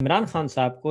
عمران خان صاحب کو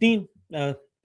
3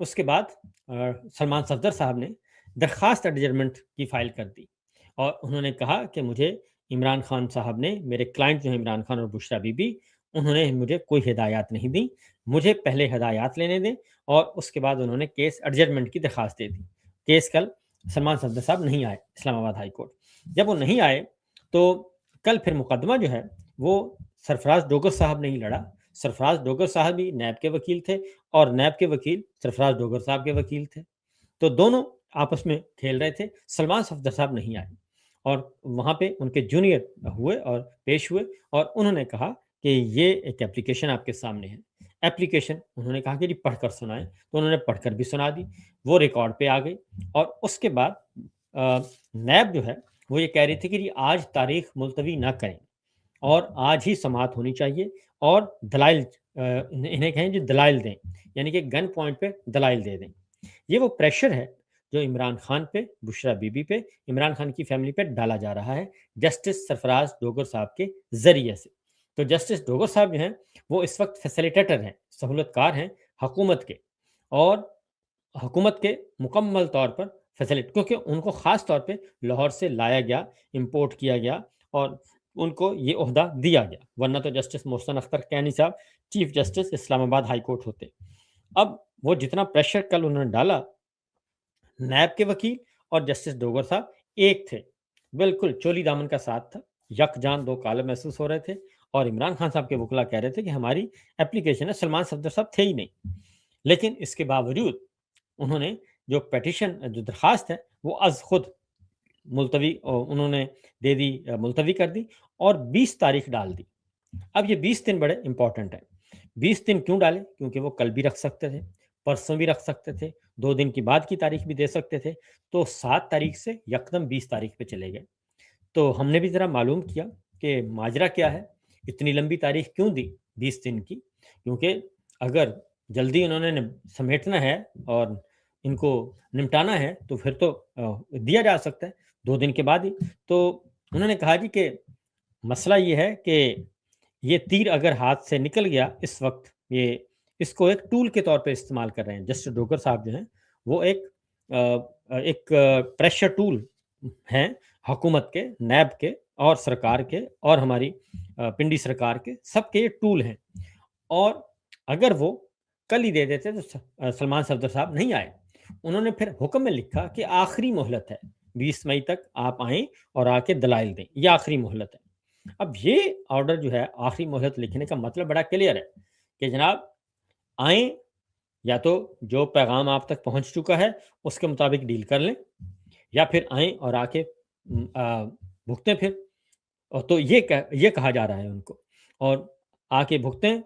اس کے بعد سلمان صفدر صاحب نے درخواست ایڈجرمنٹ کی فائل کر دی اور انہوں نے کہا کہ مجھے عمران خان صاحب نے، میرے کلائنٹ جو ہیں عمران خان اور بشرا بی بی، انہوں نے مجھے کوئی ہدایات نہیں دی، مجھے پہلے ہدایات لینے دیں، اور اس کے بعد انہوں نے کیس ایڈجرمنٹ کی درخواست دے دی۔ کیس کل سلمان صفدر صاحب نہیں آئے اسلام آباد ہائی کورٹ۔ جب وہ نہیں آئے تو کل پھر مقدمہ جو ہے وہ سرفراز ڈوگر صاحب نے ہی لڑا۔ سرفراز ڈوگر صاحب بھی نیب کے وکیل تھے اور نیب کے وکیل سرفراز ڈوگر صاحب کے وکیل تھے، تو دونوں آپس میں کھیل رہے تھے۔ سلمان صفدر صاحب نہیں آئے اور وہاں پہ ان کے جونیئر ہوئے اور پیش ہوئے، اور انہوں نے کہا کہ یہ ایک اپلیکیشن آپ کے سامنے ہے۔ اپلیکیشن انہوں نے کہا کہ جی پڑھ کر سنائیں، تو انہوں نے پڑھ کر بھی سنا دی، وہ ریکارڈ پہ آ گئی۔ اور اس کے بعد نیب جو ہے وہ یہ کہہ رہی تھی کہ جی آج تاریخ ملتوی نہ کریں اور آج ہی سماعت ہونی چاہیے، اور دلائل انہیں کہیں جی دلائل دیں، یعنی کہ گن پوائنٹ پہ دلائل دے دیں۔ یہ وہ پریشر ہے جو عمران خان پہ، بشرا بی بی پہ، عمران خان کی فیملی پہ ڈالا جا رہا ہے جسٹس سرفراز ڈوگر صاحب کے ذریعے سے۔ تو جسٹس ڈوگر صاحب جو ہیں وہ اس وقت فیسیلیٹیٹر ہیں، سہولت کار ہیں حکومت کے، اور حکومت کے مکمل طور پر کیونکہ ان کو خاص طور پہ لاہور سے لایا گیا، امپورٹ کیا گیا، اور ان کو یہ عہدہ دیا گیا، ورنہ تو جسٹس محسن اختر کینی صاحب چیف جسٹس اسلام آباد ہائی کورٹ ہوتے۔ اب وہ جتنا پریشر کل انہوں نے ڈالا، نیب کے وکیل اور جسٹس ڈوگر صاحب ایک تھے، بالکل چولی دامن کا ساتھ تھا، یک جان دو کالم محسوس ہو رہے تھے، اور عمران خان صاحب کے وکلا کہہ رہے تھے کہ ہماری اپلیکیشن ہے، سلمان صفدر صاحب تھے ہی نہیں۔ لیکن اس کے باوجود انہوں نے جو پیٹیشن، جو درخواست ہے، وہ از خود ملتوی انہوں نے دے دی، ملتوی کر دی، اور 20 تاریخ ڈال دی۔ اب یہ 20 دن بڑے امپورٹنٹ ہیں۔ 20 دن کیوں ڈالے؟ کیونکہ وہ کل بھی رکھ سکتے تھے، پرسوں بھی رکھ سکتے تھے، 2 دن کی بعد کی تاریخ بھی دے سکتے تھے، تو 7 تاریخ سے یکدم 20 تاریخ پہ چلے گئے۔ تو ہم نے بھی ذرا معلوم کیا کہ ماجرا کیا ہے، اتنی لمبی تاریخ کیوں دی 20 دن کی؟ کیونکہ اگر جلدی انہوں نے سمیٹنا ہے اور ان کو نمٹانا ہے تو پھر تو دیا جا سکتا ہے 2 دن کے بعد ہی۔ تو انہوں نے کہا جی کہ مسئلہ یہ ہے کہ یہ تیر اگر ہاتھ سے نکل گیا اس وقت، یہ اس کو ایک ٹول کے طور پہ استعمال کر رہے ہیں جسٹس ڈوگر صاحب جو ہیں، وہ ایک پریشر ٹول ہیں حکومت کے، نیب کے اور سرکار کے اور ہماری پنڈی سرکار کے، سب کے یہ ٹول ہیں۔ اور اگر وہ کل ہی دے دیتے تو سلمان صفدر صاحب نہیں آئے۔ انہوں نے پھر حکم میں لکھا کہ آخری مہلت ہے، 20 مئی تک آپ آئیں اور آ کے دلائل دیں، یہ آخری مہلت ہے۔ اب یہ آرڈر جو ہے آخری مہلت لکھنے کا مطلب بڑا کلیئر ہے کہ جناب آئیں، یا تو جو پیغام آپ تک پہنچ چکا ہے اس کے مطابق ڈیل کر لیں، یا پھر آئیں اور آ کے بھگتیں پھر۔ اور تو یہ کہا جا رہا ہے ان کو، اور آ کے بھگتیں،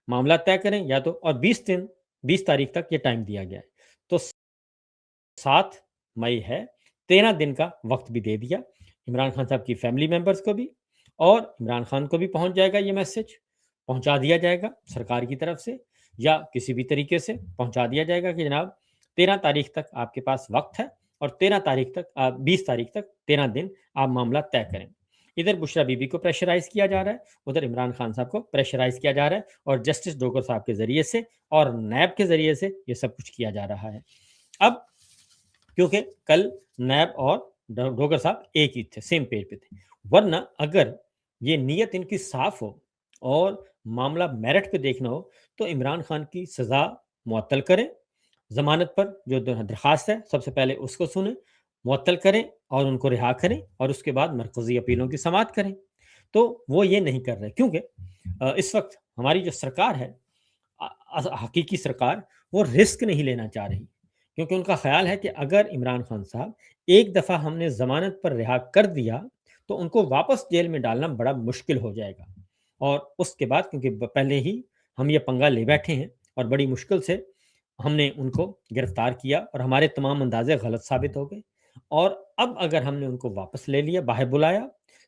معاملہ طے کریں، یا تو، اور 20 تاریخ تک یہ ٹائم دیا گیا ہے۔ تو 7 مئی ہے، 13 دن کا وقت بھی دے دیا عمران خان صاحب کی فیملی ممبرز کو بھی، اور عمران خان کو بھی پہنچ جائے گا، یہ میسج پہنچا دیا جائے گا سرکار کی طرف سے، یا کسی بھی طریقے سے پہنچا دیا جائے گا کہ جناب 13 تاریخ تک آپ کے پاس وقت ہے، اور 20 تاریخ تک 13 دن آپ معاملہ طے کریں۔ ادھر بشرا بی بی کو پریشرائز کیا جا رہا ہے، ادھر عمران خان صاحب کو پریشرائز کیا جا رہا ہے، اور جسٹس ڈوگر صاحب کے ذریعے سے اور نیب کے ذریعے سے یہ سب کچھ کیا جا رہا ہے۔ اب کیونکہ کل نیب اور ڈوگر صاحب ایک ہی تھے، سیم پیج پہ تھے، ورنہ اگر یہ نیت ان کی صاف ہو اور معاملہ میرٹ پہ دیکھنا ہو تو عمران خان کی سزا معطل کریں، ضمانت پر جو درخواست ہے سب سے پہلے اس کو سنیں، معطل کریں اور ان کو رہا کریں، اور اس کے بعد مرکزی اپیلوں کی سماعت کریں۔ تو وہ یہ نہیں کر رہے، کیونکہ اس وقت ہماری جو سرکار ہے، حقیقی سرکار، وہ رسک نہیں لینا چاہ رہی، کیونکہ ان کا خیال ہے کہ اگر عمران خان صاحب ایک دفعہ ہم نے ضمانت پر رہا کر دیا تو ان کو واپس جیل میں ڈالنا بڑا مشکل ہو جائے گا، اور اس کے بعد کیونکہ پہلے ہی ہم یہ پنگا لے بیٹھے ہیں اور بڑی مشکل سے ہم نے ان کو گرفتار کیا اور ہمارے تمام اندازے غلط ثابت ہو گئے، اور اب اگر ہم نے ان کو واپس لے لیا، باہر بلایا،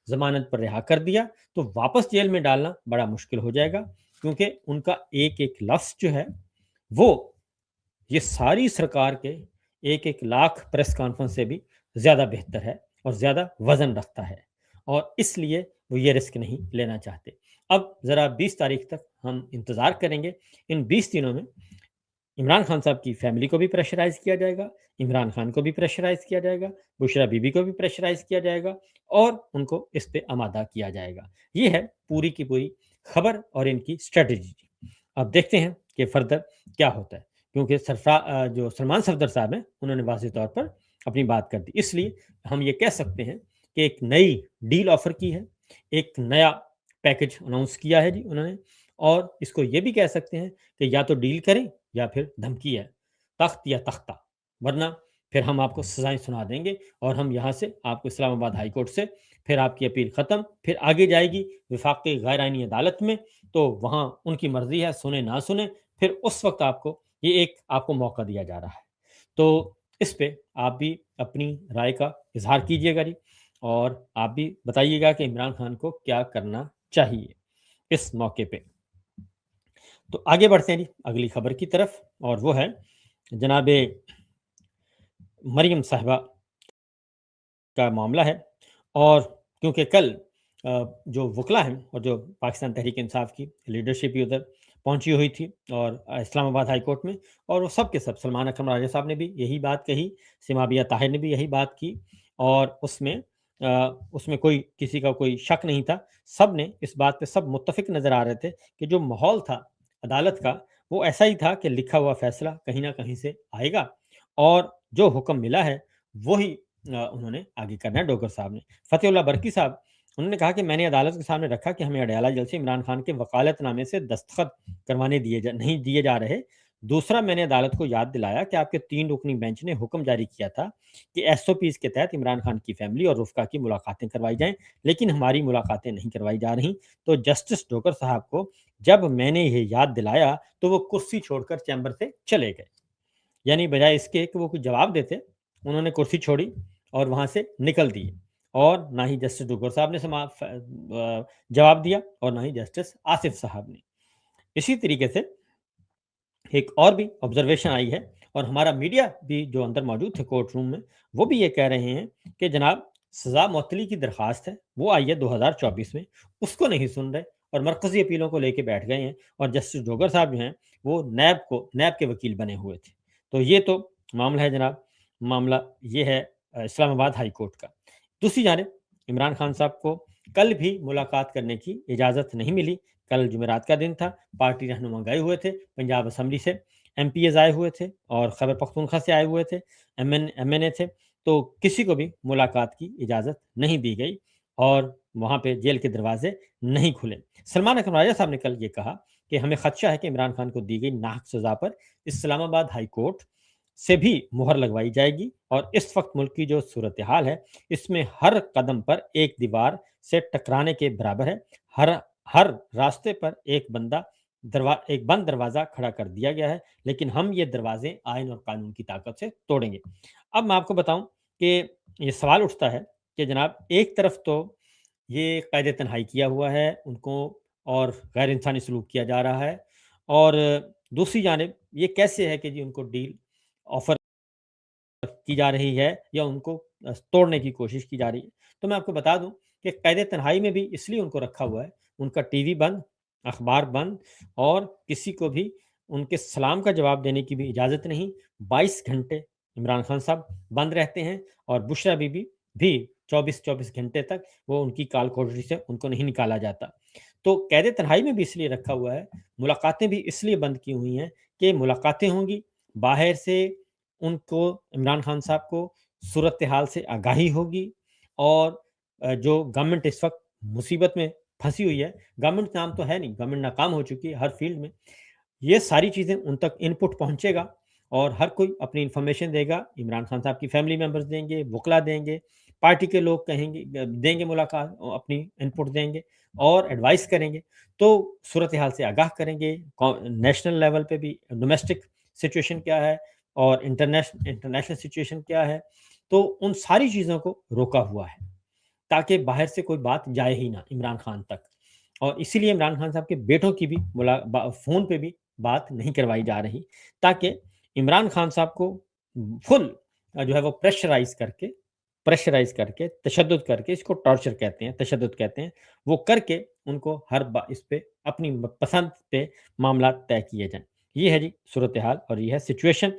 ضمانت پر رہا کر دیا، تو واپس جیل میں ڈالنا بڑا مشکل ہو جائے گا، کیونکہ ان کا ایک ایک لفظ جو ہے وہ یہ ساری سرکار کے 1,00,000 پریس کانفرنس سے بھی زیادہ بہتر ہے اور زیادہ وزن رکھتا ہے، اور اس لیے وہ یہ رسک نہیں لینا چاہتے۔ اب ذرا 20 تاریخ تک ہم انتظار کریں گے۔ ان 20 دنوں میں عمران خان صاحب کی فیملی کو بھی پریشرائز کیا جائے گا، عمران خان کو بھی پریشرائز کیا جائے گا، بشریٰ بی بی کو بھی پریشرائز کیا جائے گا اور ان کو اس پہ آمادہ کیا جائے گا۔ یہ ہے پوری کی پوری خبر اور ان کی اسٹریٹجی۔ اب دیکھتے ہیں کہ فردر کیا ہوتا ہے، کیونکہ جو سلمان صفدر صاحب ہیں انہوں نے واضح طور پر اپنی بات کر دی، اس لیے ہم یہ کہہ سکتے ہیں کہ ایک نئی ڈیل آفر کی ہے، ایک نیا پیکج اناؤنس کیا ہے جی انہوں نے، اور اس کو یہ بھی کہہ سکتے ہیں کہ یا تو ڈیل کریں یا پھر دھمکی ہے، تخت یا تختہ، ورنہ پھر ہم آپ کو سزائیں سنا دیں گے اور ہم یہاں سے آپ کو اسلام آباد ہائی کورٹ سے پھر آپ کی اپیل ختم، پھر آگے جائے گی وفاقی غیر آئینی عدالت میں، تو وہاں ان کی مرضی ہے، سنیں نہ سنیں، پھر اس وقت یہ آپ کو موقع دیا جا رہا ہے۔ تو اس پہ آپ بھی اپنی رائے کا اظہار کیجیے گا جی، اور آپ بھی بتائیے گا کہ عمران خان کو کیا کرنا چاہیے اس موقع پہ۔ تو آگے بڑھتے ہیں جی اگلی خبر کی طرف، اور وہ ہے جناب مریم صاحبہ کا معاملہ ہے، اور کیونکہ کل جو وکلا ہیں اور جو پاکستان تحریک انصاف کی لیڈرشپ بھی ادھر پہنچی ہوئی تھی اور اسلام آباد ہائی کورٹ میں، اور وہ سب کے سب سلمان اکرم راجہ صاحب نے بھی یہی بات کہی، سمابیہ طاہر نے بھی یہی بات کی، اور اس میں کوئی کسی کا کوئی شک نہیں تھا، سب نے اس بات پہ سب متفق نظر آ رہے تھے کہ جو ماحول تھا عدالت کا وہ ایسا ہی تھا کہ لکھا ہوا فیصلہ کہیں نہ کہیں سے آئے گا، اور جو حکم ملا ہے وہی انہوں نے آگے کرنا ہے۔ ڈوگر صاحب نے، فتح اللہ برکی صاحب، انہوں نے کہا کہ میں نے عدالت کے سامنے رکھا کہ ہمیں اڈیالہ جیل سے عمران خان کے وکالت نامے سے دستخط کروانے نہیں دیے جا رہے۔ دوسرا، میں نے عدالت کو یاد دلایا کہ آپ کے 3 رکنی بینچ نے حکم جاری کیا تھا کہ ایس او پیز کے تحت عمران خان کی فیملی اور رفقا کی ملاقاتیں کروائی جائیں، لیکن ہماری ملاقاتیں نہیں کروائی جا رہی۔ تو جسٹس ڈوگر صاحب کو جب میں نے یہ یاد دلایا تو وہ کرسی چھوڑ کر چیمبر سے چلے گئے، یعنی بجائے اس کے کہ وہ کچھ جواب دیتے، انہوں نے کرسی چھوڑی اور وہاں سے نکل دیے، اور نہ ہی جسٹس ڈوگر صاحب نے جواب دیا اور نہ ہی جسٹس آصف صاحب نے۔ اسی طریقے سے ایک اور بھی آبزرویشن آئی ہے، اور ہمارا میڈیا بھی جو اندر موجود تھے کورٹ روم میں، وہ بھی یہ کہہ رہے ہیں کہ جناب سزا معطلی کی درخواست ہے، وہ آئی ہے 2024 میں، اس کو نہیں سن رہے اور مرکزی اپیلوں کو لے کے بیٹھ گئے ہیں، اور جسٹس ڈوگر صاحب جو ہیں وہ نیب کے وکیل بنے ہوئے تھے۔ تو یہ تو معاملہ ہے جناب، معاملہ یہ ہے اسلام آباد ہائی کورٹ کا۔ دوسری جانب عمران خان صاحب کو کل بھی ملاقات کرنے کی اجازت نہیں ملی۔ کل جمعرات کا دن تھا، پارٹی رہنما گئے ہوئے تھے، پنجاب اسمبلی سے ایم پی ایز آئے ہوئے تھے اور خیبر پختونخوا سے آئے ہوئے تھے، ایم این اے تھے، تو کسی کو بھی ملاقات کی اجازت نہیں دی گئی اور وہاں پہ جیل کے دروازے نہیں کھلے۔ سلمان اکرم راجہ صاحب نے کل یہ کہا کہ ہمیں خدشہ ہے کہ عمران خان کو دی گئی ناحق سزا پر اسلام آباد ہائی کورٹ سے بھی مہر لگوائی جائے گی، اور اس وقت ملک کی جو صورتحال ہے اس میں ہر قدم پر ایک دیوار سے ٹکرانے کے برابر ہے، ہر راستے پر ایک بند دروازہ کھڑا کر دیا گیا ہے، لیکن ہم یہ دروازے آئین اور قانون کی طاقت سے توڑیں گے۔ اب میں آپ کو بتاؤں کہ یہ سوال اٹھتا ہے کہ جناب ایک طرف تو یہ قید تنہائی کیا ہوا ہے ان کو اور غیر انسانی سلوک کیا جا رہا ہے، اور دوسری جانب یہ کیسے ہے کہ جی ان کو ڈیل آفر کی جا رہی ہے یا ان کو توڑنے کی کوشش کی جا رہی ہے۔ تو میں آپ کو بتا دوں کہ قید تنہائی میں بھی اس لیے ان کو رکھا ہوا ہے، ان کا ٹی وی بند، اخبار بند، اور کسی کو بھی ان کے سلام کا جواب دینے کی بھی اجازت نہیں۔ 22 گھنٹے عمران خان صاحب بند رہتے ہیں، اور بشریٰ بی بی بھی 24 گھنٹے تک وہ ان کی کال کوٹری سے ان کو نہیں نکالا جاتا۔ تو قید تنہائی میں بھی اس لیے رکھا ہوا ہے، ملاقاتیں بھی اس لیے بند کی ہوئی ہیں کہ ملاقاتیں ہوں گی، باہر سے ان کو عمران خان صاحب کو صورتحال سے آگاہی ہوگی، اور جو گورنمنٹ اس وقت مصیبت میں پھنسی ہوئی ہے، گورنمنٹ نام تو ہے نہیں، گورنمنٹ ناکام ہو چکی ہے ہر فیلڈ میں، یہ ساری چیزیں ان تک ان پٹ پہنچے گا اور ہر کوئی اپنی انفارمیشن دے گا، عمران خان صاحب کی فیملی ممبرز دیں گے، وکلا دیں گے، پارٹی کے لوگ کہیں گے، دیں گے ملاقات، اپنی ان پٹ دیں گے اور ایڈوائس کریں گے، تو صورتحال سے آگاہ کریں گے، نیشنل لیول پہ بھی ڈومیسٹک سچویشن کیا ہے اور انٹرنیشنل سچویشن کیا ہے، تو ان ساری چیزوں کو روکا ہوا ہے تاکہ باہر سے کوئی بات جائے ہی نہ عمران خان تک، اور اسی لیے عمران خان صاحب کے بیٹوں کی بھی فون پہ بھی بات نہیں کروائی جا رہی، تاکہ عمران خان صاحب کو فل جو ہے وہ پریشرائز کر کے تشدد کر کے، اس کو ٹارچر کہتے ہیں، تشدد کہتے ہیں، وہ کر کے ان کو اس پہ اپنی پسند پہ معاملات طے کیے جائیں۔ یہ ہے جی صورتحال اور یہ ہے سچویشن